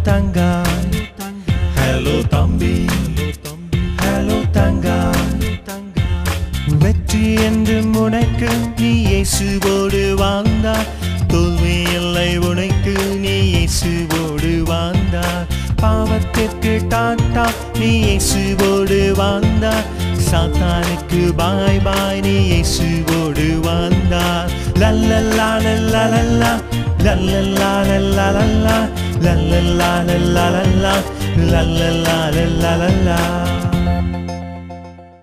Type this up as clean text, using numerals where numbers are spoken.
தங்கா, hello தம்பி, hello தங்கா. வெற்றி என்று உனக்கு நீ இயேசுவோடு வாழ்ந்தார், தோல்வி இல்லை உனக்கு நீ இயேசுவோடு வாழ்ந்தார். பாவத்திற்கு டாட்டா நீ இயேசுவோடு வாழ்ந்தார், சாத்தானுக்கு பாய் பாய் நீ இயேசுவோடு வாழ்ந்தார். லல்லல்லா லல்லல்லா லல்லல்லா லல்லல்லா லல்லல்லா லல்லல்லா லல்லல்லா லல்லல்லா.